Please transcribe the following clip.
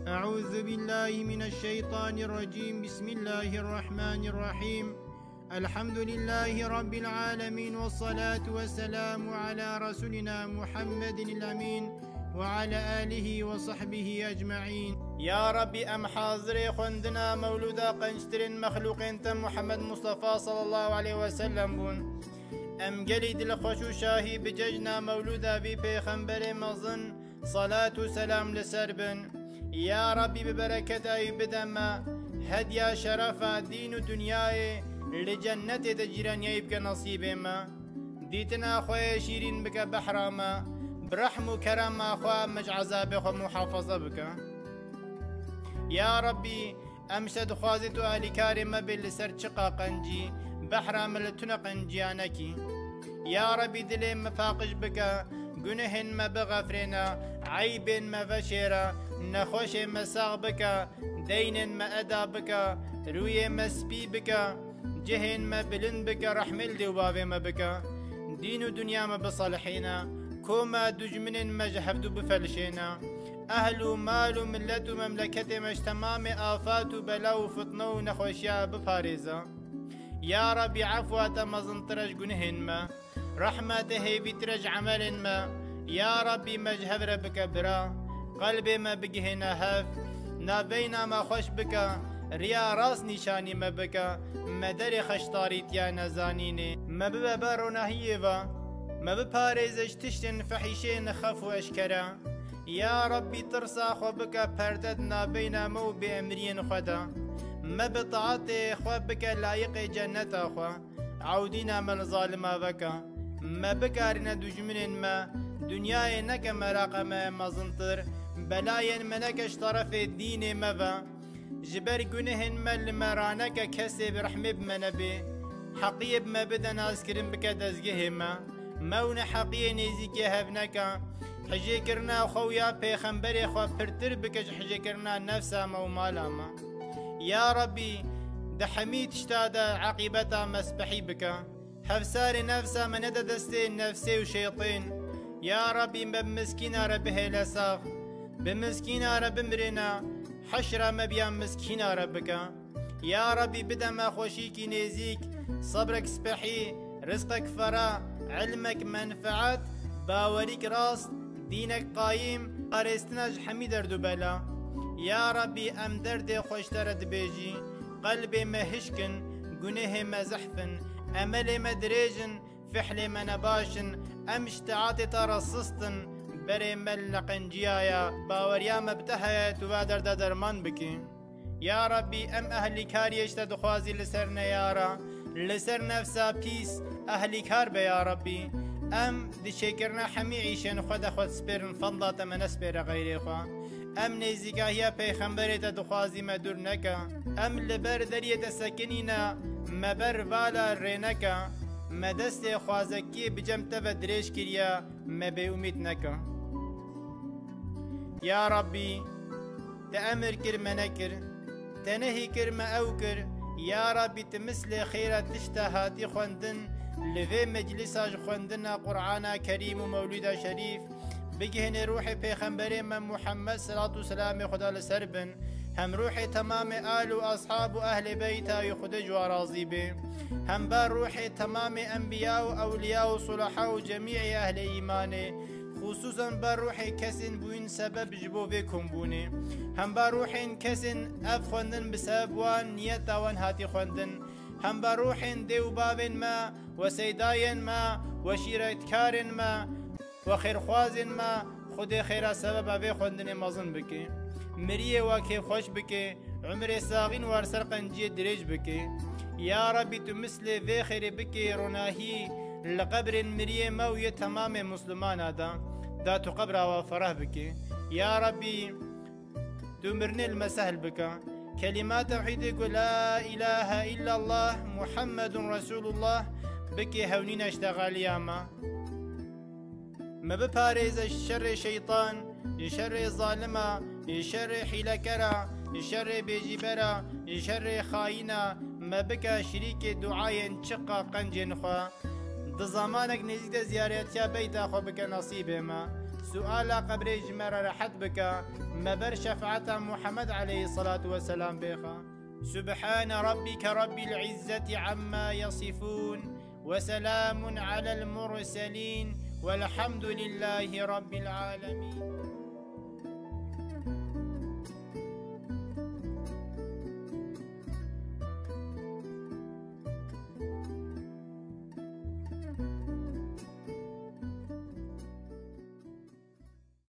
أعوذ بالله من الشيطان الرجيم. بسم الله الرحمن الرحيم. الحمد لله رب العالمين، والصلاة والسلام على رسولنا محمد الأمين وعلى آله وصحبه أجمعين. يا ربي أم حاضر خندنا مولودا قنشتر مخلوق انت محمد مصطفى صلى الله عليه وسلم بون. أم قلي دل خوشو شاهي بججنا مولودا بي پیغمبر مظن صلاة وسلام لسربن. يا ربي ببركة بدما هديا شرفا دين دنياي لجنة تجيران يبقى نصيبي ما ديتنا خويا شيرين بك بحراما برحم وكرم أخوة مج عذاب خو محافظة بك. يا ربي أمشد خوازت أهلي كارمة بالسر شقا قنجي بحرام لتنا قنجيانكي. يا ربي دلي مفاقش بك گنهن ما بغفرنا عيب ما بشيرا نخوش مساغ بك دين ما أدا بك روي ما سبي بك جهن ما بلن بك رحمل دي وبابي ما بك دين دنيا ما بصالحينا كوما دجمن ما جحفدو بفلشينا أهل مال ملت مملكة مش تمام آفات بلاو فتنو نخوشيا بفاريزا. يا ربي عفوة مزنطرج گنهن ما رحمته بترج عمل ما. يا ربي مجهب ربك برا قلبي ما بجهنا هف نابينا ما خوش بك ريا راس نشاني ما بك مدري خشطاريت يا نزانيني ما ببارونا هيفا ما بباريزش تشتن فحيشين خف واشكرا. يا ربي ترسا خو بك پردد نابينا مو بأمرين خدا ما بطاعتي خو بك لايق جنة خو عودينا من ظالما بك ما بكارنا دجمن ما دنياي نك مراقمة مزنطر بلاين منكش طرف الدين مبا جبر گنهن مل مرانك كسي برحمة بمنبي حقيب ما بدن أذكرن بك دزگه ما مون حقية نيزيكي هبنك حجي كرنا خويا پیغمبر خو پرتر بكش حجي كرنا نفسا مومالا ما. يا ربي دحميت اشتاد عقيبتا مسبحي بك حفسار نفسا من دستي نفسي وشيطين. يا ربي بمسكينة ربه لساغ بمسكينة رب مرنا حشرة مبيا مسكينة ربك. يا ربي بدا ما خوشيكي نيزيك صبرك سبحي رزقك فرا علمك منفعت باوريك راس دينك قايم قارستناج حميد اردوبلا. يا ربي ام درد خوش ترد بيجي قلبي مهشكن گنه مزحفن امل مدريجن فحل منباشن امشتعات ترصصتن بري ملقن جيايا باوريا مبتهيا توادر درمان بكي. يا ربي ام اهلي كاريش تدخوازي لسرنا يارا لسر نفسا بيس اهلي كار يا ربي ام دي شكرنا حمي عيشن خود خود سبرن فضلا تمن سبر غيري خوا ام نيزيكا هي پیغمبر تدخوازي مدور نكا ام لبر درية سكنينا مبر والا رينكا مدست خوازكي بجم تفدريش كريا مبي اميد نكا. يا ربي تأمر كر منكر تنهي كر ما اوكر. يا ربي تمثل خيرا تشتهاتي خوندن لفي مجلساج خوندنا قرآن كريم ومولد شريف بجهن روحي پیغمبر من محمد صلاة والسلام خدا لسربن هم روحي تمام آل وأصحاب أهل بيتا يخدج وراضي به هم بار روحي تمام أنبياء وأولياء وصلحاء وجميع أهل إيمانه خصوصا بار روحي كسن بوين سبب جبو بكم بوني هم بار روحي كسن أف خوندن بسبب وان نيتا وان هاتي خوندن هم بار روحي ديو بابن ما وسيداين ما وشيرتكار ما وخير خوازن ما خود خير سبب أبي خوندن مظن بكي مريه واكي خوش بكي عمر ساغين وارسر قنجي دريج بكي. يا ربي تمثل في خير بكي رناهي لقبر مريه موية تمام مسلمان هذا ذات قبر وفرح بكي. يا ربي تمرني المسهل بك كلمات توحيدك لا إله إلا الله محمد رسول الله بكي هونين اشتغال ياما ما بباريز الشر شيطان شر ظالمة شر حيلكرا شر بيجبرا شر خاينة ما بك شريك دعاء شقا قنجن خوا دزمانك نزيد زيارتيا بيتا خو بك نصيب ما سؤال قبري جمرة رحت بك مبر شفعة محمد عليه الصلاة والسلام بيخا. سبحان ربك رب العزة عما يصفون وسلام على المرسلين والحمد لله رب العالمين.